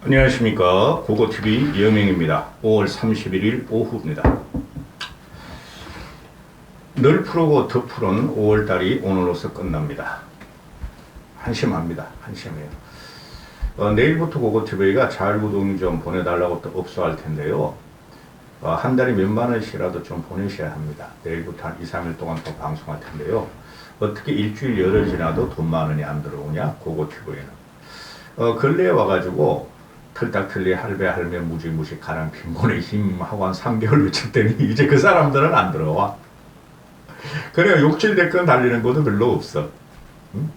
안녕하십니까. 고고TV 이영명입니다. 5월 31일 오후입니다. 늘 푸르고 더 푸른 5월달이 오늘로서 끝납니다. 한심합니다. 한심해요. 내일부터 고고TV가 자율구독 좀 보내달라고 또 업소할 텐데요. 한 달에 몇만 원씩이라도 좀 보내셔야 합니다. 내일부터 한 2, 3일 동안 또 방송할 텐데요. 어떻게 일주일 열흘 지나도 돈 만 원이 안 들어오냐? 고고TV는. 근래에 와가지고 털딱틀리 할배 할매 무지무지 가랑 빈곤의 힘하고 한 3개월 외쳤더니 이제 그 사람들은 안 들어와. 그래 욕실 댓글 달리는 것도 별로 없어. 응?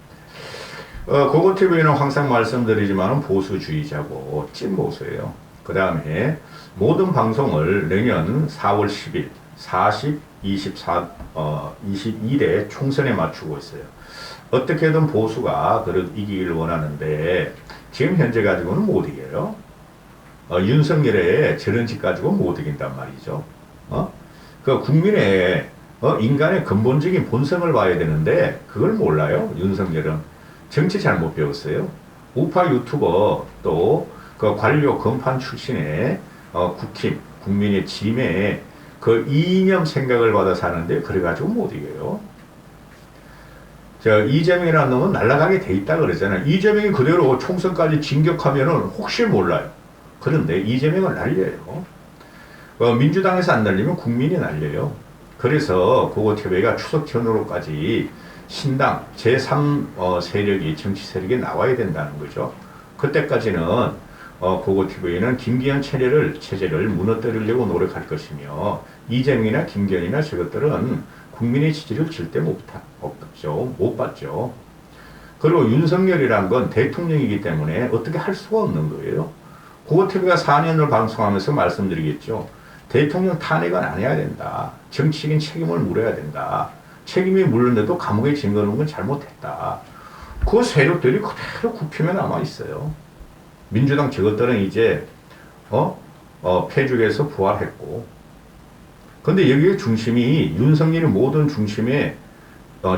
고고TV는 항상 말씀드리지만 보수주의자고 찐보수예요. 그 다음에 모든 방송을 내년 4월 10일 40, 24, 22대 총선에 맞추고 있어요. 어떻게든 보수가 그래도 이기기를 원하는데 지금 현재 가지고는 못 이겨요. 윤석열의 저런 짓 가지고 못 이긴단 말이죠. 그 국민의 인간의 근본적인 본성을 봐야 되는데 그걸 몰라요. 윤석열은 정치 잘못 배웠어요. 우파 유튜버 또 그 관료 검판 출신의 국힘 국민의 짐에 그 이념 생각을 받아 사는데 그래가지고 못 이겨요. 이재명이라는 놈은 날아가게 돼 있다 그러잖아요. 이재명이 그대로 총선까지 진격하면은 혹시 몰라요. 그런데 이재명은 날려요. 민주당에서 안 날리면 국민이 날려요. 그래서 고고TV가 추석 전후로까지 신당 제3 세력이 정치 세력이 나와야 된다는 거죠. 그때까지는 고고TV는 김기현 체제를 무너뜨리려고 노력할 것이며 이재명이나 김기현이나 저것들은 국민의 지지를 절대 못 받죠. 그리고 윤석열이란 건 대통령이기 때문에 어떻게 할 수가 없는 거예요. 고고TV가 4년을 방송하면서 말씀드리겠죠. 대통령 탄핵은 안 해야 된다. 정치적인 책임을 물어야 된다. 책임이 물렸는데도 감옥에 징거놓은 건 잘못했다. 그 세력들이 그대로 굽히며 남아있어요. 민주당 저것들은 이제 폐죽에서 부활했고 근데 여기에 중심이 윤석열이 모든 중심에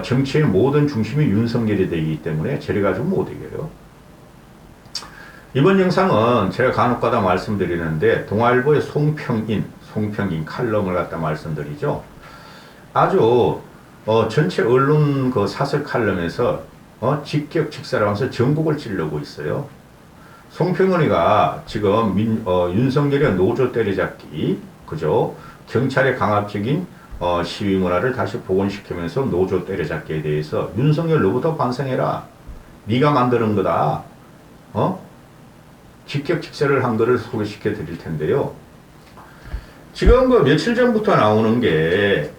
정치의 모든 중심이 윤석열이 되기 때문에 저래 가지고 못 이겨요. 이번 영상은 제가 간혹가다 말씀드리는데 동아일보의 송평인 칼럼을 갖다 말씀드리죠. 아주 전체 언론 그 사설 칼럼에서 직격직사를 하면서 전국을 찌르고 있어요. 송평은이가 지금 윤석열의 노조 때려잡기, 그죠? 경찰의 강압적인 시위 문화를 다시 복원시키면서 노조 때려잡기에 대해서 윤석열 너부터 반성해라. 네가 만드는 거다. 직격직사를 한 거를 소개시켜 드릴 텐데요. 지금 그 며칠 전부터 나오는 게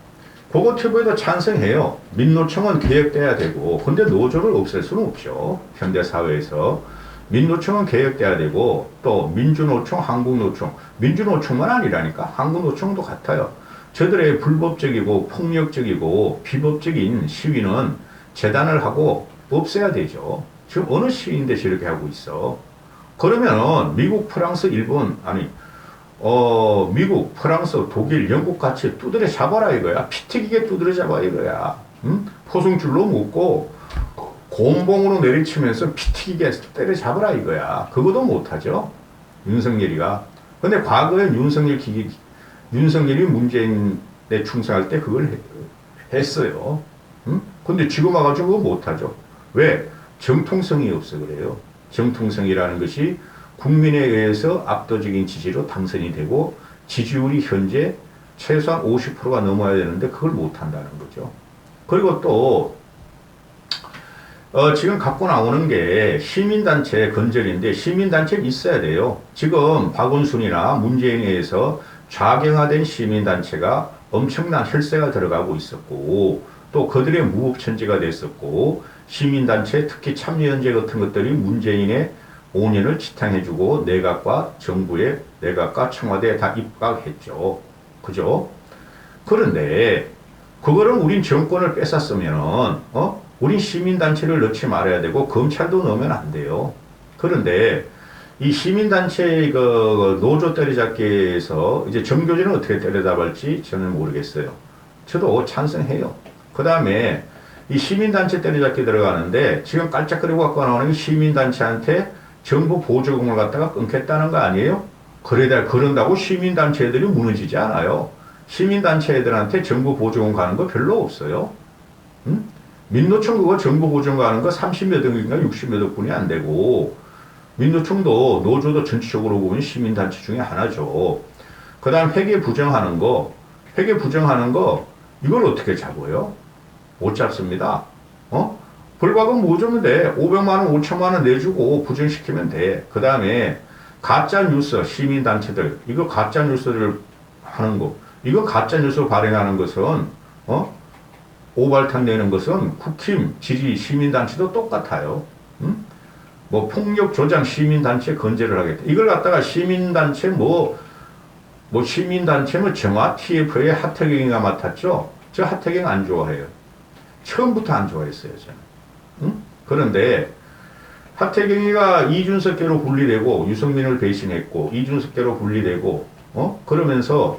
고고TV에도 찬성해요. 민노총은 개혁돼야 되고 근데 노조를 없앨 수는 없죠. 현대사회에서. 민노총은 개혁돼야 되고 또 민주노총, 한국노총, 민주노총만 아니라니까 한국노총도 같아요. 저들의 불법적이고 폭력적이고 비법적인 시위는 재단을 하고 없애야 되죠. 지금 어느 시위인데 저렇게 하고 있어. 그러면은 미국, 프랑스, 일본 미국, 프랑스, 독일, 영국 같이 두드려 잡아라 이거야. 피 튀기게 두드려 잡아 이거야. 포승줄로 묶고 곤봉으로 내리치면서 피 튀기게 때려 잡으라 이거야. 그것도 못하죠. 윤석열이가. 근데 과거에 윤석열이 문재인에 충성할 때 그걸 했어요. 근데 지금 와가지고 그거 못하죠. 왜? 정통성이 없어 그래요. 정통성이라는 것이 국민에 의해서 압도적인 지지로 당선이 되고 지지율이 현재 최소한 50%가 넘어야 되는데 그걸 못한다는 거죠. 그리고 또 지금 갖고 나오는 게 시민단체 건절인데 시민단체는 있어야 돼요. 지금 박원순이나 문재인에 의해서 좌경화된 시민단체가 엄청난 혈세가 들어가고 있었고 또 그들의 무법천지가 됐었고 시민단체 특히 참여연대 같은 것들이 문재인의 5년을 지탱해주고 내각과 청와대에 다 입각했죠. 그죠? 그런데 그거를 우린 정권을 뺏었으면은 우린 시민단체를 넣지 말아야 되고 검찰도 넣으면 안 돼요. 그런데 이 시민단체의 그 노조 때려잡기에서 이제 정교진은 어떻게 때려잡을지 저는 모르겠어요. 저도 찬성해요. 그 다음에 이 시민단체 때려잡기 들어가는데 지금 깔짝거리고 갖고 나오는 시민단체한테 정부 보조금을 갖다가 끊겠다는 거 아니에요? 그런다고 시민단체들이 무너지지 않아요. 시민단체들한테 정부 보조금 가는 거 별로 없어요. 응? 민노총 그거 정부 보조금 가는 거 30몇 억인가 60몇 억뿐이 안 되고, 민노총도 노조도 전체적으로 보면 시민단체 중에 하나죠. 그 다음 회계 부정하는 거, 이걸 어떻게 잡아요? 못 잡습니다. 불과금 뭐 주면 돼? 500만 원, 5천만 원 내주고 부정시키면 돼. 그 다음에 가짜 뉴스, 시민단체들, 이거 가짜 뉴스를 하는 거, 이거 가짜 뉴스 발행하는 것은, 오발탄 내는 것은 국힘, 지지, 시민단체도 똑같아요. 응? 뭐 폭력 조장 시민단체 건재를 하겠다. 이걸 갖다가 시민단체 시민단체 정화 TF의 하태경이가 맡았죠. 저 하태경 안 좋아해요. 처음부터 안 좋아했어요, 저는. 응? 그런데 하태경이가 이준석계로 분리되고 유승민을 배신했고 이준석계로 분리되고 그러면서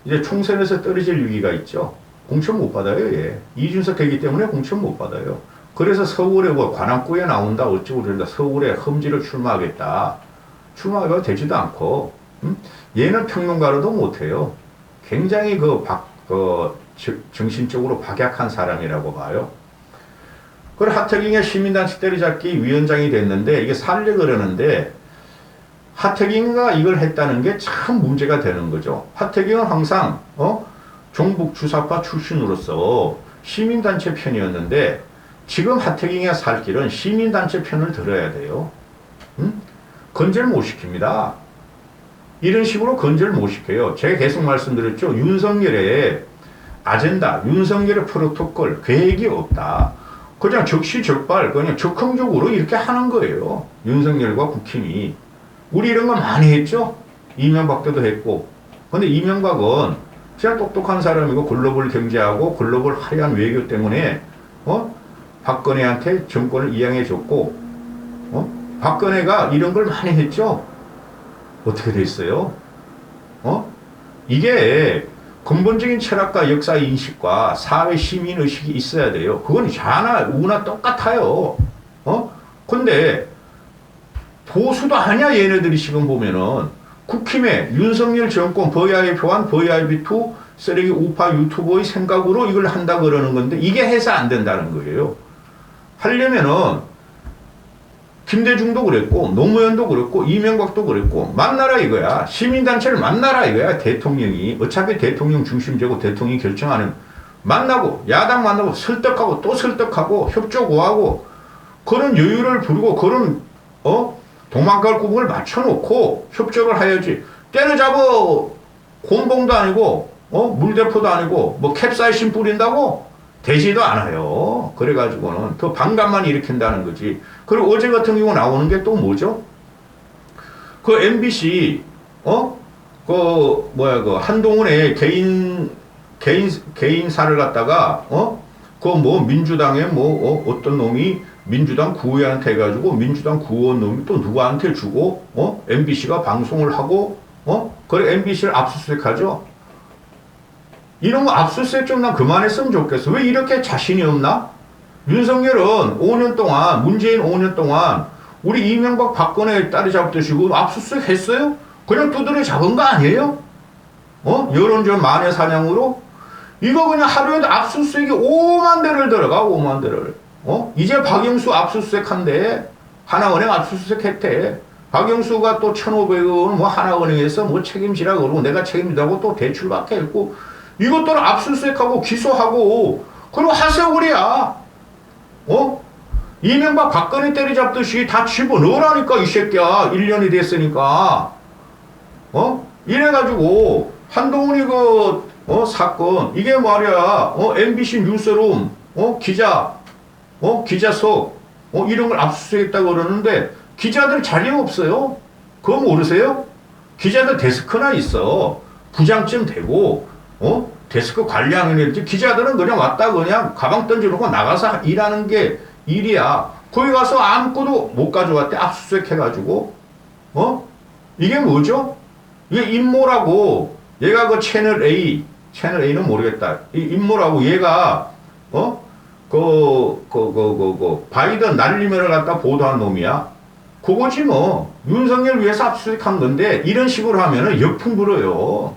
이제 총선에서 떨어질 위기가 있죠. 공천 못 받아요, 얘. 이준석 되기 때문에 공천 못 받아요. 그래서 서울에 관악구에 나온다 어쩌고 저런다 서울에 험지를 출마하겠다. 출마가 되지도 않고 얘는 평론가로도 못해요. 굉장히 정신적으로 박약한 사람이라고 봐요. 그걸 하태경이 시민단체 때려잡기 위원장이 됐는데 이게 살려 그러는데 하태경이가 이걸 했다는 게 참 문제가 되는 거죠. 하태경은 항상 종북 주사파 출신으로서 시민단체 편이었는데 지금 하태경이가 살 길은 시민단체 편을 들어야 돼요. 건재를 못 시킵니다. 이런 식으로 건재를 못 시켜요. 제가 계속 말씀드렸죠. 윤석열의 아젠다, 윤석열의 프로토콜, 계획이 없다. 그냥 적시적발, 그냥 적극적으로 이렇게 하는 거예요. 윤석열과 국힘이. 우리 이런 거 많이 했죠? 이명박 때도 했고. 근데 이명박은 진짜 똑똑한 사람이고 글로벌 경제하고 글로벌 화려한 외교 때문에, 박근혜한테 정권을 이양해 줬고, 박근혜가 이런 걸 많이 했죠? 어떻게 됐어요? 이게 근본적인 철학과 역사 인식과 사회 시민 의식이 있어야 돼요. 그건 좌나 우나 똑같아요. 근데 보수도 아니야 얘네들이 지금 보면은 국힘의 윤석열 정권 VIP1, VIP2 쓰레기 우파 유튜버의 생각으로 이걸 한다 그러는 건데 이게 해서 안 된다는 거예요. 하려면은 김대중도 그랬고 노무현도 그랬고 이명박도 그랬고 만나라 이거야. 시민단체를 만나라 이거야. 대통령이 어차피 대통령 중심제고 대통령이 결정하는 만나고 야당 만나고 설득하고 또 설득하고 협조 구하고 그런 여유를 부리고 그런 도망갈 구멍을 맞춰놓고 협조를 해야지. 때려잡어 곤봉도 아니고 물대포도 아니고 뭐 캡사이신 뿌린다고 되지도 않아요. 그래가지고는 더 반감만 일으킨다는 거지. 그리고 어제 같은 경우 나오는 게 또 뭐죠? 그 MBC, 한동훈의 개인사를 갖다가, 민주당의 어떤 놈이 민주당 구의원한테 해가지고 민주당 구의원 놈이 또 누구한테 주고, MBC가 방송을 하고, 그래 MBC를 압수수색 하죠? 이런 거 압수수색 좀 난 그만했으면 좋겠어. 왜 이렇게 자신이 없나? 윤석열은 5년 동안, 문재인 5년 동안 우리 이명박 박근혜 딸이 잡듯이 그 압수수색 했어요? 그냥 두드려 잡은 거 아니에요? 여론전 만회 사냥으로? 이거 그냥 하루에도 압수수색이 5만 대를 들어가, 5만 대를. 이제 박영수 압수수색 한대. 하나은행 압수수색 했대. 박영수가 또 1,500원 하나은행에서 책임지라 그러고 내가 책임지라고 또 대출받게 했고 이것들은 압수수색하고 기소하고 그리고 하세월이야. 이명박 박근혜 때려잡듯이 다 집어넣으라니까 이 새끼야. 1년이 됐으니까. 이래가지고 한동훈이 사건 이게 말이야. MBC 뉴스룸 기자석 이런 걸 압수수색했다고 그러는데 기자들 자리 없어요. 그거 모르세요? 기자들 데스크나 있어. 부장쯤 되고 데스크 관리하는 애들 기자들은 그냥 왔다 그냥 가방 던져놓고 나가서 일하는 게 일이야. 거기 가서 아무것도 못 가져왔대. 압수수색 해가지고 이게 뭐죠? 이게 임모라고 얘가 채널 A는 모르겠다. 이 임모라고 얘가 바이든 날리면을 갖다 보도한 놈이야. 그거지 뭐. 윤석열 위해서 압수수색한 건데 이런 식으로 하면은 역풍 불어요.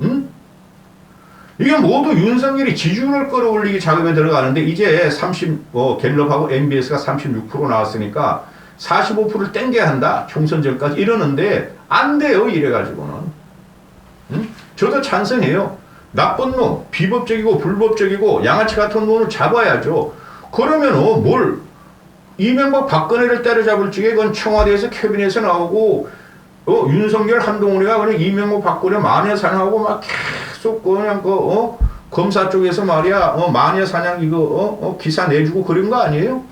응? 이게 모두 윤석열이 지지율을 끌어올리기 작업에 들어가는데 이제 갤럽하고 MBS가 36% 나왔으니까 45%를 땡겨야 한다. 총선 전까지 이러는데 안 돼요. 이래가지고는. 응? 저도 찬성해요. 나쁜 놈, 비법적이고 불법적이고 양아치 같은 놈을 잡아야죠. 그러면 뭘 이명박 박근혜를 때려잡을 적에 그건 청와대에서 캐비넷에서 나오고 윤석열 한동훈이가 그냥 이명박 박근혜 마녀사냥하고 막 계속 그냥 검사 쪽에서 말이야 마녀사냥 이거 기사 내주고 그런 거 아니에요?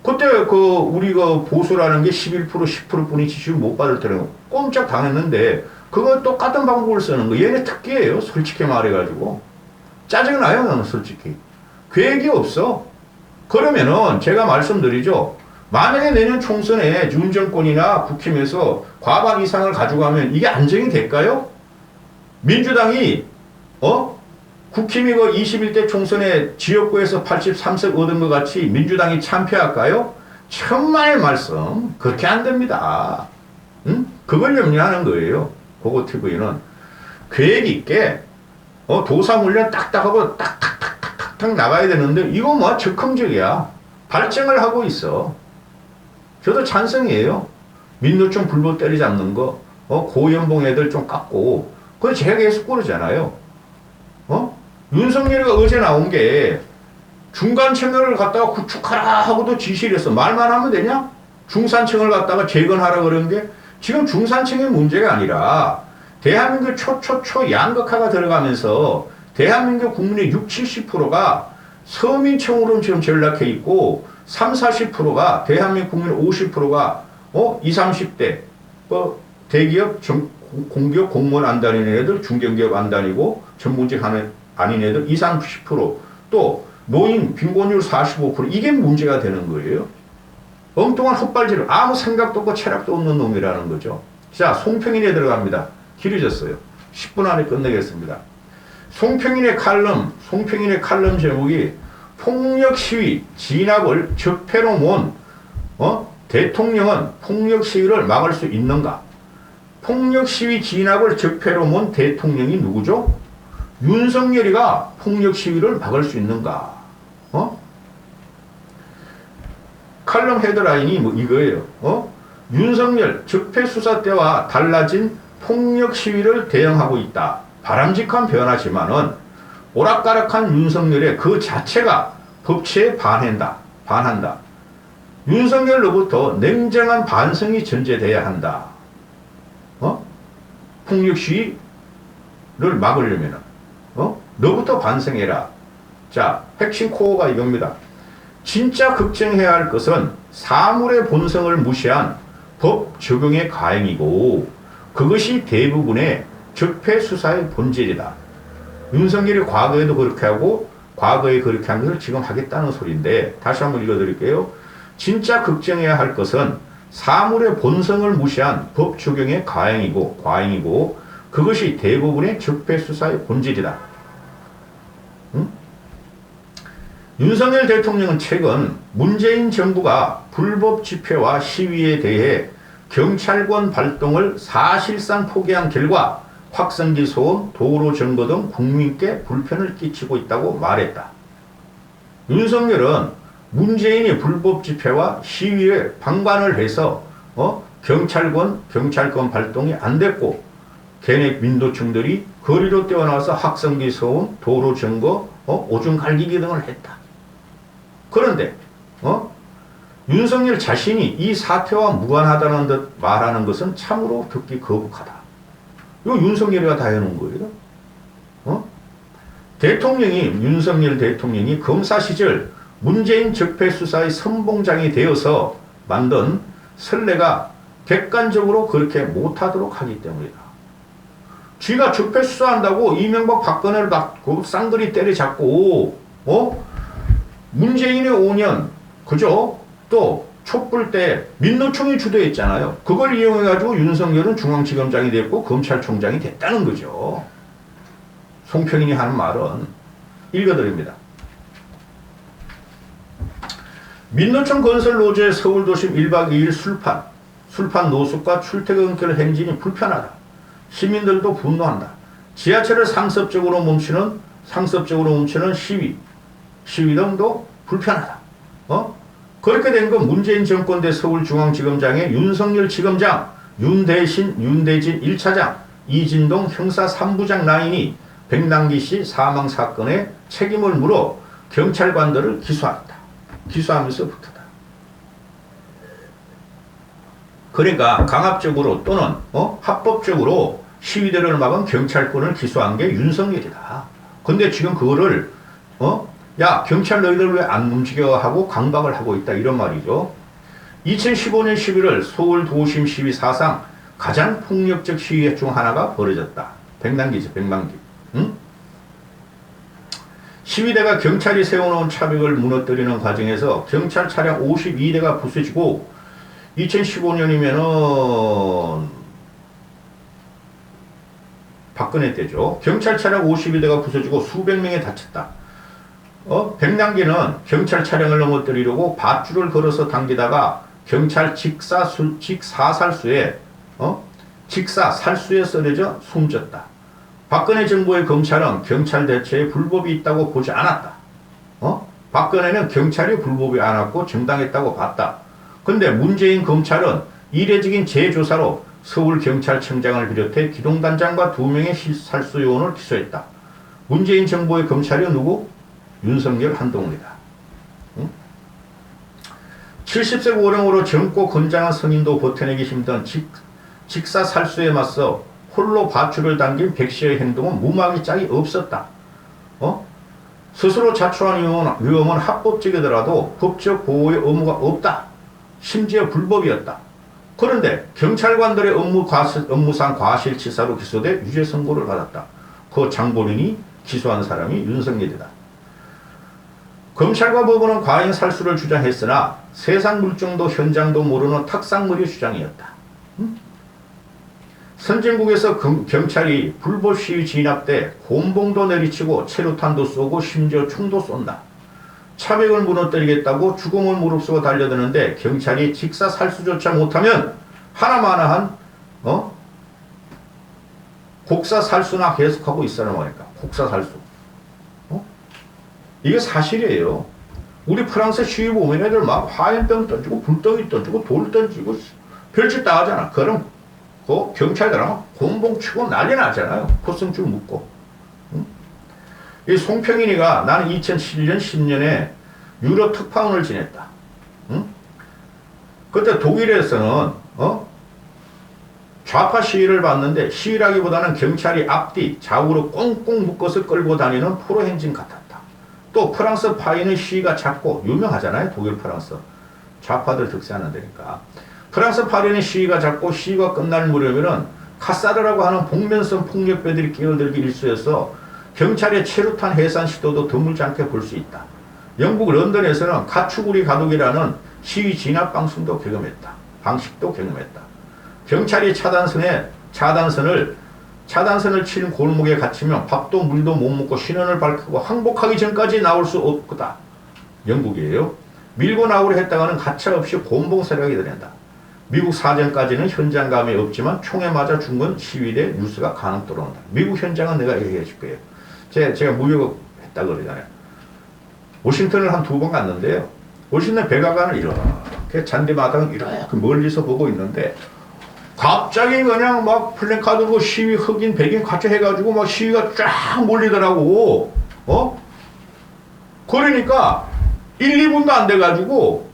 그때 우리 보수라는 게 11% 10%뿐이 지지율 못 받을 때는 꼼짝 당했는데 그거 똑같은 방법을 쓰는 거 얘네 특기예요. 솔직히 말해가지고 짜증나요. 나는 솔직히 계획이 없어. 그러면은 제가 말씀드리죠. 만약에 내년 총선에 윤 정권이나 국힘에서 과반 이상을 가져가면 이게 안정이 될까요? 민주당이 국힘이 21대 총선에 지역구에서 83석 얻은 것 같이 민주당이 참패할까요? 천만의 말씀. 그렇게 안 됩니다. 응? 그걸 염려하는 거예요. 고고TV는 계획 있게 도사물련 딱딱하고 딱딱딱딱딱 나가야 되는데 이거 뭐 적극적이야. 발전을 하고 있어. 저도 찬성이에요. 민노총 불법 때리잡는 거 고연봉 애들 좀 깎고 그거 제가 계속 그러잖아요. 윤석열이가 어제 나온 게 중간층을 갖다가 구축하라 하고도 지시를 했어. 말만 하면 되냐? 중산층을 갖다가 재건하라 그런 게 지금 중산층의 문제가 아니라 대한민국 초초초 양극화가 들어가면서 대한민국 국민의 60, 70%가 서민층으로 지금 전락해 있고 30, 40%가 대한민국 국민 50%가 20, 30대 대기업 공기업 공무원 안 다니는 애들 중견기업 안 다니고 전문직 아닌 애들 20, 30%또 노인 빈곤율 45% 이게 문제가 되는 거예요. 엉뚱한 헛발질을 아무 생각도 없고 체력도 없는 놈이라는 거죠. 자, 송평인에 들어갑니다. 길어졌어요. 10분 안에 끝내겠습니다. 송평인의 칼럼 제목이 폭력 시위 진압을 적폐로 모은 대통령은 폭력 시위를 막을 수 있는가? 폭력 시위 진압을 적폐로 모은 대통령이 누구죠? 윤석열이가 폭력 시위를 막을 수 있는가? 칼럼 헤드라인이 뭐 이거예요. 윤석열 적폐 수사 때와 달라진 폭력 시위를 대응하고 있다. 바람직한 변화지만은 오락가락한 윤석열의 그 자체가 법치에 반한다. 윤석열로부터 냉정한 반성이 전제돼야 한다. 폭력 시위를 막으려면은 너부터 반성해라. 자, 핵심 코어가 이겁니다. 진짜 걱정해야 할 것은 사물의 본성을 무시한 법 적용의 과잉이고 그것이 대부분의 적폐 수사의 본질이다. 윤석열이 과거에도 그렇게 하고 과거에 그렇게 한 것을 지금 하겠다는 소리인데 다시 한번 읽어드릴게요. 진짜 걱정해야 할 것은 사물의 본성을 무시한 법 적용의 과잉이고 그것이 대부분의 적폐 수사의 본질이다. 윤석열 대통령은 최근 문재인 정부가 불법 집회와 시위에 대해 경찰권 발동을 사실상 포기한 결과 확성기 소음, 도로 점거 등 국민께 불편을 끼치고 있다고 말했다. 윤석열은 문재인이 불법 집회와 시위에 방관을 해서 경찰권 발동이 안 됐고 걔네 민도층들이 거리로 뛰어나와서 확성기 소음, 도로 점거, 오줌 갈기기 등을 했다. 그런데 윤석열 자신이 이 사태와 무관하다는 듯 말하는 것은 참으로 듣기 거북하다. 이거 윤석열이가 다 해놓은 거예요. 윤석열 대통령이 검사 시절 문재인 적폐 수사의 선봉장이 되어서 만든 선례가 객관적으로 그렇게 못하도록 하기 때문이다. 쥐가 적폐 수사한다고 이명박 박근혜를 쌍둥이 때려잡고 문재인의 5년 그죠? 또 촛불 때 민노총이 주도했잖아요. 그걸 이용해가지고 윤석열은 중앙지검장이 됐고 검찰총장이 됐다는 거죠. 송평인이 하는 말은 읽어드립니다. 민노총 건설 노조의 서울도심 1박 2일 술판 노숙과 출퇴근길 행진이 불편하다. 시민들도 분노한다. 지하철을 상습적으로 멈추는 시위 등도 불편하다. 그렇게 된 건 문재인 정권 대 서울중앙지검장의 윤석열 지검장, 윤대진 1차장, 이진동 형사 3부장 라인이 백남기 씨 사망 사건에 책임을 물어 경찰관들을 기소하면서 붙었다. 그러니까 강압적으로 또는 합법적으로 시위대를 막은 경찰권을 기소한 게 윤석열이다. 근데 지금 그거를 야 경찰 너희들 왜 안 움직여 하고 강박을 하고 있다 이런 말이죠. 2015년 11월 서울 도심 시위 사상 가장 폭력적 시위 중 하나가 벌어졌다. 백남기죠. 응? 시위대가 경찰이 세워놓은 차벽을 무너뜨리는 과정에서 경찰 차량 52대가 부서지고 2015년이면은 박근혜 때죠. 경찰 차량 52대가 부서지고 수백 명이 다쳤다. 백남기는 경찰 차량을 넘어뜨리려고 밧줄을 걸어서 당기다가 경찰 직사살수에 쓰러져 숨졌다. 박근혜 정부의 검찰은 경찰 대처에 불법이 있다고 보지 않았다. 박근혜는 경찰이 불법이 않았고 정당했다고 봤다. 근데 문재인 검찰은 이례적인 재조사로 서울경찰청장을 비롯해 기동단장과 2명의 살수요원을 기소했다. 문재인 정부의 검찰이 누구? 윤석열 한동훈이다. 70세 고령으로 젊고 건장한 성인도 버텨내기 힘든 직사살수에 맞서 홀로 밧줄을 당긴 백씨의 행동은 무막이 짝이 없었다. 스스로 자초한 위험은 합법적이더라도 법적 보호의 의무가 없다. 심지어 불법이었다. 그런데 경찰관들의 업무상 과실치사로 기소돼 유죄 선고를 받았다. 그 장본인이 기소한 사람이 윤석열이다. 검찰과 법원은 과잉 살수를 주장했으나 세상 물정도 현장도 모르는 탁상머리 주장이었다. 선진국에서 경찰이 불법 시위 진압 때 곤봉도 내리치고 체류탄도 쏘고 심지어 총도 쏜다. 차벽을 무너뜨리겠다고 죽음을 무릅쓰고 달려드는데 경찰이 직사살수조차 못하면 하나마나한 곡사살수나 계속하고 있으란 말이니까. 곡사살수. 이게 사실이에요. 우리 프랑스 시위 보면 애들 막 화염병 던지고 불덩이 던지고 돌 던지고 별짓 다 하잖아. 그럼 그 경찰들은 곤봉 치고 난리 나잖아요. 포승줄 묶고. 이 송평인이가 나는 2007년 10년에 유럽 특파원을 지냈다. 그때 독일에서는 좌파 시위를 봤는데 시위라기보다는 경찰이 앞뒤 좌우로 꽁꽁 묶어서 끌고 다니는 포로 행진 같았다. 또 프랑스 파리는 시위가 작고 유명하잖아요. 독일 프랑스 좌파들 득세하는 데니까. 프랑스 파리는 시위가 작고 시위가 끝날 무렵에는 카사르라고 하는 복면성 폭력배들이 끼어들기 일쑤여서 경찰의 체류탄 해산 시도도 드물지 않게 볼 수 있다. 영국 런던에서는 가축우리 가독이라는 시위 진압 방식도 경험했다. 경찰이 차단선을 친 골목에 갇히면 밥도 물도 못 먹고 신원을 밝히고 항복하기 전까지 나올 수 없다. 영국이에요. 밀고 나오려 했다가는 가차없이 곤봉 세력이 들인다. 미국 사전까지는 현장감이 없지만 총에 맞아 죽은 시위대 뉴스가 간혹 들어온다. 미국 현장은 내가 얘기해 줄 거예요. 제가 무역을 했다 그러잖아요. 워싱턴을 한 2번 갔는데요. 워싱턴 백악관을 이렇게 잔디마당 이렇게 멀리서 보고 있는데 갑자기 그냥 막 플래카드 들고 시위 흑인 백인 같이 해가지고 막 시위가 쫙 몰리더라고. 그러니까 1, 2분도 안 돼가지고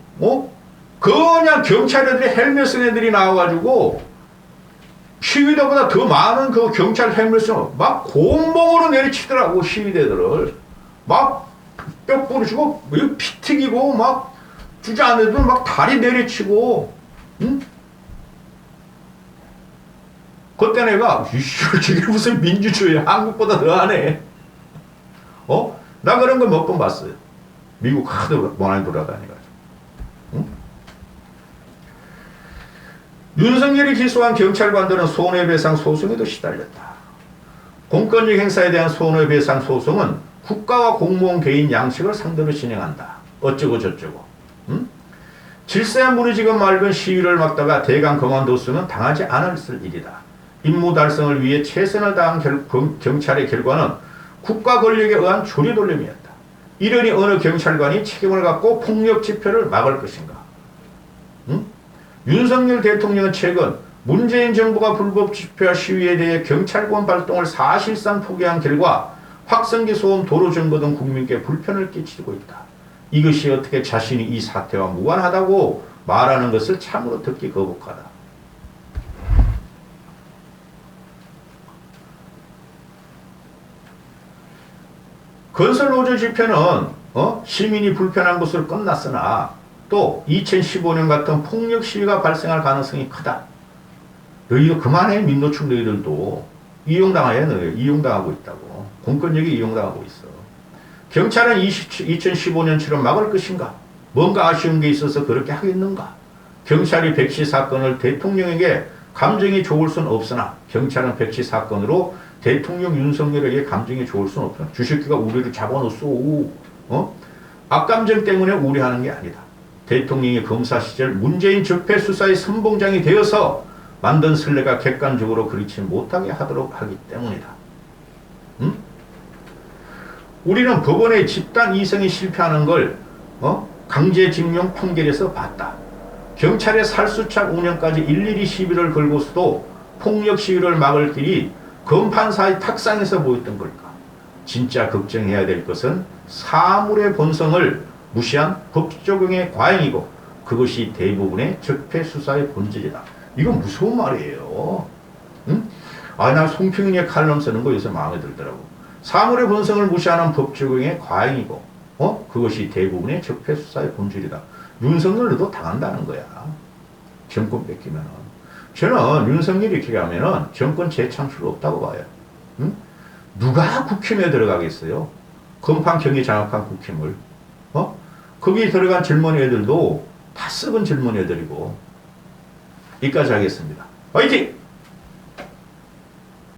그냥 경찰 애들이 헬멧 쓴 애들이 나와가지고 시위대보다 더 많은 그 경찰 헬멧 쓴 막 곤봉으로 내리치더라고. 시위대들을 막 뼈 부르시고 피 튀기고 막 주저앉은 애들 막 다리 내리치고. 그때 내가 이게 무슨 민주주의야. 한국보다 더하네. 나 그런 거 몇 번 봤어요. 미국 하도 많이 돌아다니가지고. 윤석열이 기소한 경찰관들은 손해배상 소송에도 시달렸다. 공권력 행사에 대한 손해배상 소송은 국가와 공무원 개인 양식을 상대로 진행한다. 어쩌고 저쩌고. 질서야 무너지고 맑은 시위를 막다가 대강 그만뒀으면 당하지 않았을 일이다. 임무 달성을 위해 최선을 다한 경찰의 결과는 국가 권력에 의한 조리돌림이었다. 이러니 어느 경찰관이 책임을 갖고 폭력 집회를 막을 것인가? 응? 윤석열 대통령은 최근 문재인 정부가 불법 집회와 시위에 대해 경찰권 발동을 사실상 포기한 결과 확성기 소음, 도로 점거 등 국민께 불편을 끼치고 있다. 이것이 어떻게 자신이 이 사태와 무관하다고 말하는 것을 참으로 듣기 거북하다. 건설 노조 집회는 시민이 불편한 것으로 끝났으나 또 2015년 같은 폭력 시위가 발생할 가능성이 크다. 너희도 그만해. 민노총 너희들도 이용당해. 너희 이용당하고 있다고. 공권력이 이용당하고 있어. 경찰은 2015년처럼 막을 것인가? 뭔가 아쉬운 게 있어서 그렇게 하겠는가? 경찰이 백시 사건을 대통령에게 감정이 좋을 수는 없으나 경찰은 백시 사건으로 대통령 윤석열에게 감정이 좋을 수는 없다. 주식기가 우리를 잡아놓았어. 악감정 때문에 우려하는 게 아니다. 대통령이 검사 시절 문재인 적폐 수사의 선봉장이 되어서 만든 선례가 객관적으로 그렇지 못하게 하도록 하기 때문이다. 응? 우리는 법원의 집단 이성이 실패하는 걸 강제징용 판결에서 봤다. 경찰의 살수착 운영까지 일일이 시비를 걸고서도 폭력 시위를 막을 길이 검판사의 탁상에서 보였던 걸까? 진짜 걱정해야 될 것은 사물의 본성을 무시한 법 적용의 과잉이고 그것이 대부분의 적폐 수사의 본질이다. 이건 무서운 말이에요. 응? 난 송평인의 칼럼 쓰는 거 요새 마음에 들더라고. 사물의 본성을 무시하는 법 적용의 과잉이고 그것이 대부분의 적폐 수사의 본질이다. 윤석열도 당한다는 거야. 정권 뺏기면은. 저는 윤석열이 이렇게 가면은 정권 재창출 없다고 봐요. 응? 누가 국힘에 들어가겠어요? 검판 경위 장악한 국힘을. 거기 들어간 젊은 애들도 다 썩은 젊은 애들이고. 여기까지 하겠습니다. 화이팅!